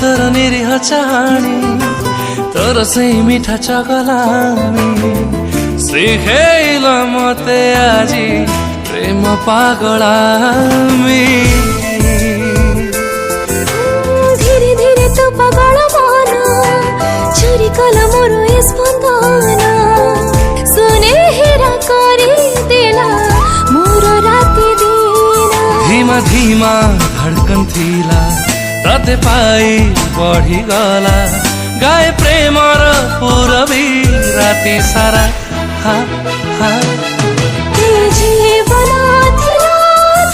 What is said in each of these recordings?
तोर निरीह चाहनी तोर से मिठा चगलानी शिखेल मते आजी प्रेम पागलामी धीरे धीरे तो पागल मन चोरी कल मोर स्पंदन सुने हेरा करी देला मोर राति दिन धीमा धीमा धड़कन थिला तते पाई बढ़ी गला गाए प्रेम र पूरबी राति सारा हा हा जीवन थिला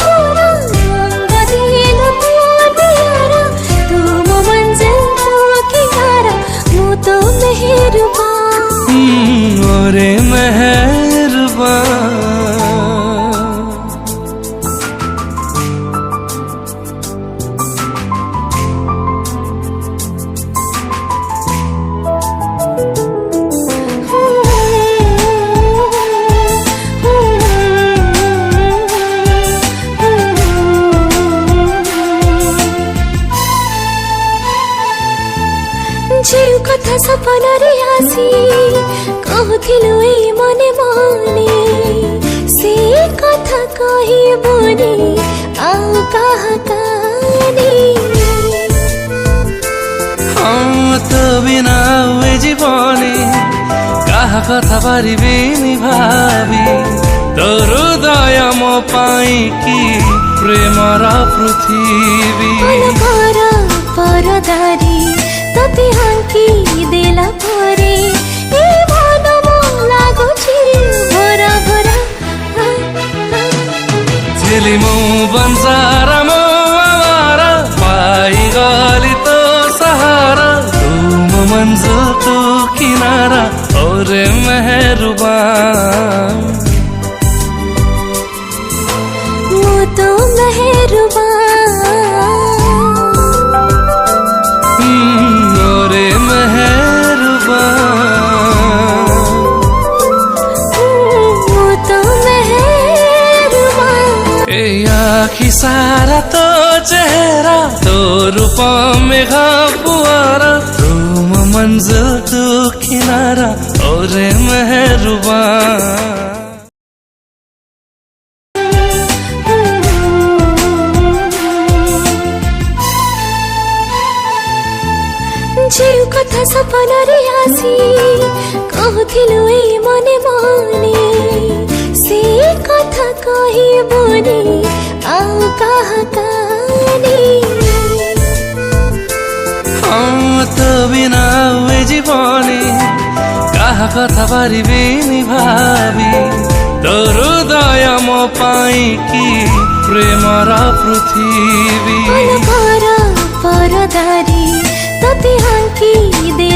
थोरा रंग दिल प्यारा तुम मंजिल तो किनारा मु तो मेहरबान ओरे मेहरबान जेउ कथा सपन रे आसी कहथिलु ए मने मने से कथा कही बोनी आउ कहा कानी तो बिना हुए जीवनी कहा कथा पारिबेनी भावी तोर हृदय मो पाई कि प्रेमर पृथ्वी कर परदारी तते हांकी देला परे ए मन मो लागुछि भरा भरा झेली मो बंजारा मो आवारा पाई गली तो सहारा तुम मंजिल तो किनारा और मेहरबान मो तो मेहरबान ओरे मेहरबान मो तो मेहरबान ए आखी सारा तो चेहरा तो रूप में घापुआरा तुम मंजिल तो किनारा और मेहरबान जेउ कथा सपन रे आसी कहथिलु ए मने मने से कथा कही बोनी आउ कहा कानी तो बिना हुए जीवनी कहा कथा पारिबेनी भावी तोर हृदय मो पाई कि प्रेमर पृथ्वी कर परदारी तते हांकी दे